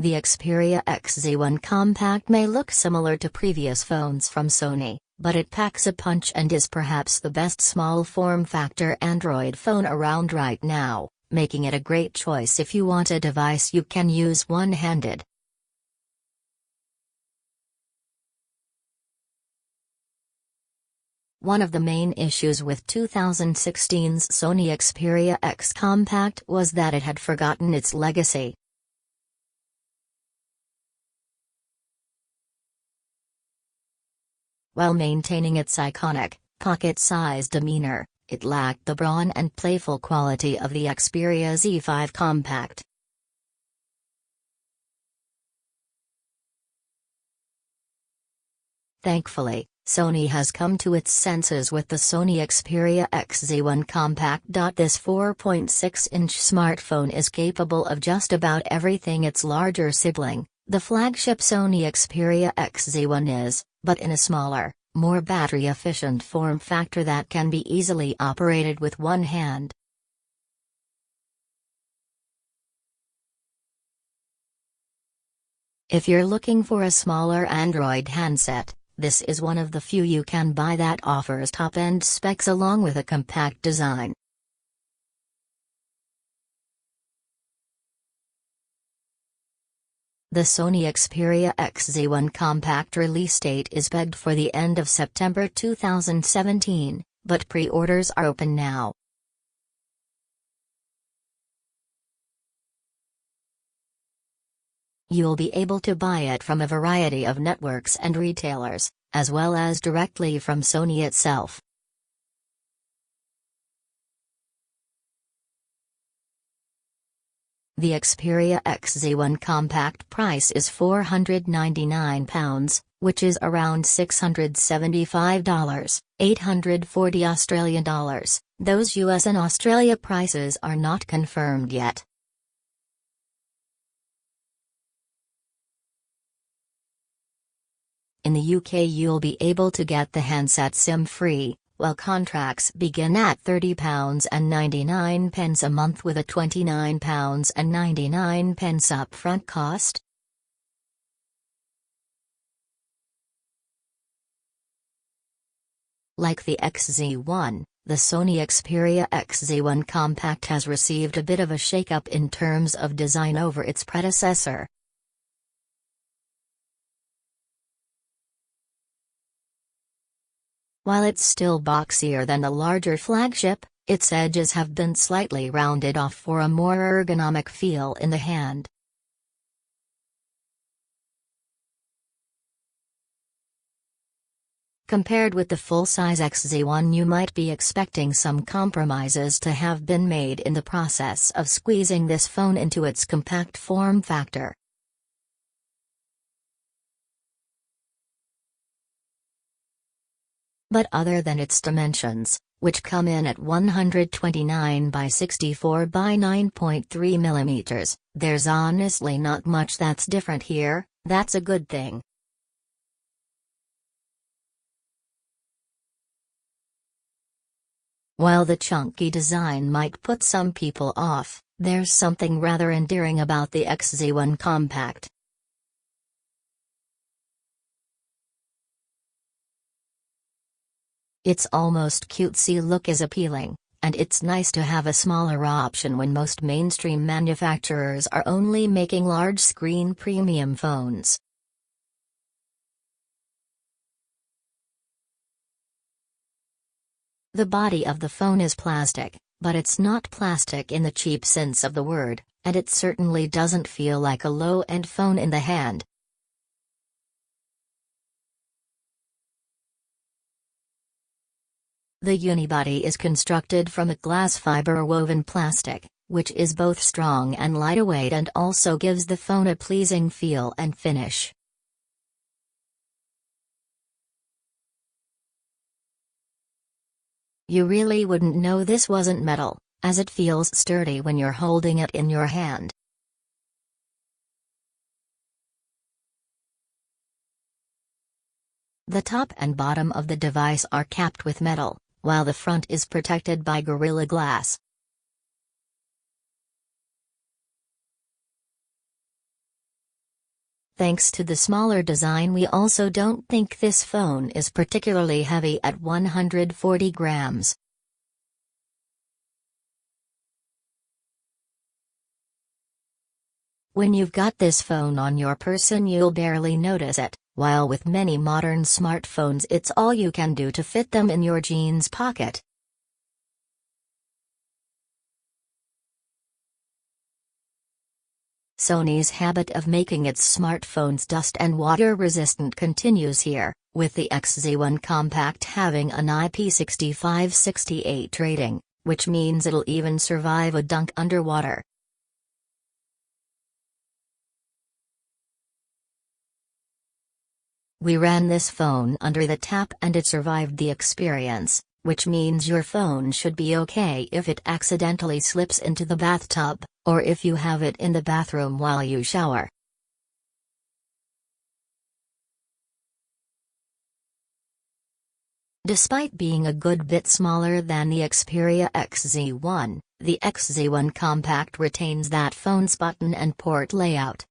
The Xperia XZ1 Compact may look similar to previous phones from Sony, but it packs a punch and is perhaps the best small form factor Android phone around right now, making it a great choice if you want a device you can use one-handed. One of the main issues with 2016's Sony Xperia X Compact was that it had forgotten its legacy. While maintaining its iconic, pocket-sized demeanour, it lacked the brawn and playful quality of the Xperia Z5 Compact. Thankfully, Sony has come to its senses with the Sony Xperia XZ1 Compact.This 4.6-inch smartphone is capable of just about everything its larger sibling, the flagship Sony Xperia XZ1 is, but in a smaller, more battery-efficient form factor that can be easily operated with one hand. If you're looking for a smaller Android handset, this is one of the few you can buy that offers top-end specs along with a compact design. The Sony Xperia XZ1 Compact release date is pegged for the end of September 2017, but pre-orders are open now. You'll be able to buy it from a variety of networks and retailers, as well as directly from Sony itself. The Xperia XZ1 Compact price is £499, which is around $675, $840 AUD. Those US and Australia prices are not confirmed yet. In the UK you'll be able to get the handset SIM-free, while contracts begin at £30.99 a month with a £29.99 upfront cost. Like the XZ1, the Sony Xperia XZ1 Compact has received a bit of a shake-up in terms of design over its predecessor. While it's still boxier than the larger flagship, its edges have been slightly rounded off for a more ergonomic feel in the hand. Compared with the full-size XZ1, you might be expecting some compromises to have been made in the process of squeezing this phone into its compact form factor. But other than its dimensions, which come in at 129 by 64 by 9.3 mm, there's honestly not much that's different here. That's a good thing. While the chunky design might put some people off, there's something rather endearing about the XZ1 Compact. Its almost cutesy look is appealing, and it's nice to have a smaller option when most mainstream manufacturers are only making large-screen premium phones. The body of the phone is plastic, but it's not plastic in the cheap sense of the word, and it certainly doesn't feel like a low-end phone in the hand. The unibody is constructed from a glass fiber woven plastic, which is both strong and lightweight and also gives the phone a pleasing feel and finish. You really wouldn't know this wasn't metal, as it feels sturdy when you're holding it in your hand. The top and bottom of the device are capped with metal, while the front is protected by Gorilla Glass. Thanks to the smaller design, we also don't think this phone is particularly heavy at 140 grams. When you've got this phone on your person, you'll barely notice it, while with many modern smartphones it's all you can do to fit them in your jeans pocket. Sony's habit of making its smartphones dust and water resistant continues here, with the XZ1 Compact having an IP65-68 rating, which means it'll even survive a dunk underwater. We ran this phone under the tap and it survived the experience, which means your phone should be okay if it accidentally slips into the bathtub, or if you have it in the bathroom while you shower. Despite being a good bit smaller than the Xperia XZ1, the XZ1 Compact retains that phone's button and port layout.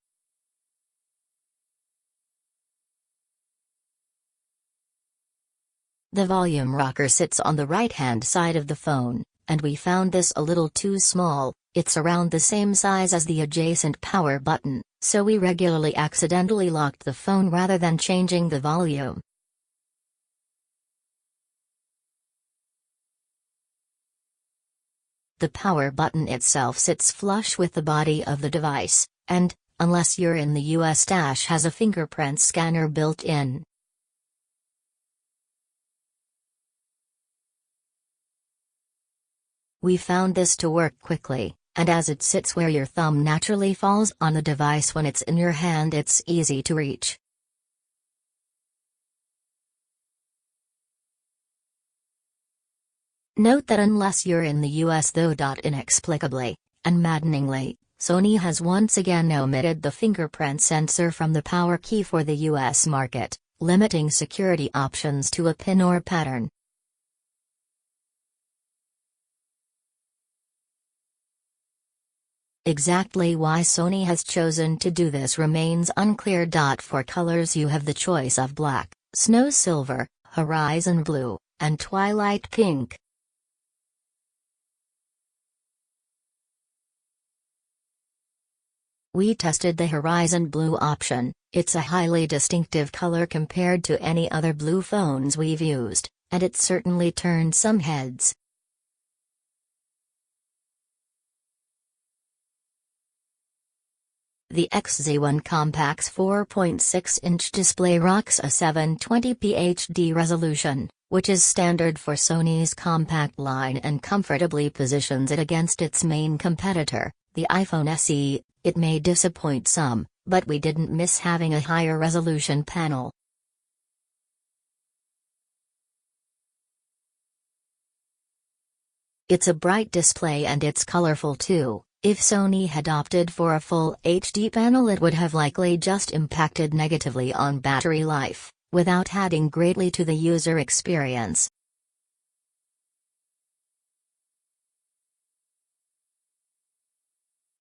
The volume rocker sits on the right-hand side of the phone, and we found this a little too small. It's around the same size as the adjacent power button, so we regularly accidentally locked the phone rather than changing the volume. The power button itself sits flush with the body of the device, and, unless you're in the US, has a fingerprint scanner built in. We found this to work quickly, and as it sits where your thumb naturally falls on the device when it's in your hand, it's easy to reach. Note that unless you're in the US though, inexplicably, and maddeningly, Sony has once again omitted the fingerprint sensor from the power key for the US market, limiting security options to a pin or pattern. Exactly why Sony has chosen to do this remains unclear. For colors, you have the choice of black, snow silver, horizon blue, and twilight pink. We tested the horizon blue option. It's a highly distinctive color compared to any other blue phones we've used, and it certainly turned some heads. The XZ1 Compact's 4.6-inch display rocks a 720p HD resolution, which is standard for Sony's compact line and comfortably positions it against its main competitor, the iPhone SE. It may disappoint some, but we didn't miss having a higher resolution panel. It's a bright display and it's colorful too. If Sony had opted for a full HD panel, it would have likely just impacted negatively on battery life, without adding greatly to the user experience.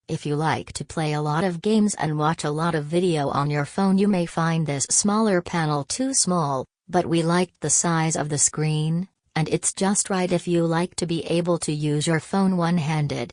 If you like to play a lot of games and watch a lot of video on your phone, you may find this smaller panel too small, but we liked the size of the screen, and it's just right if you like to be able to use your phone one-handed.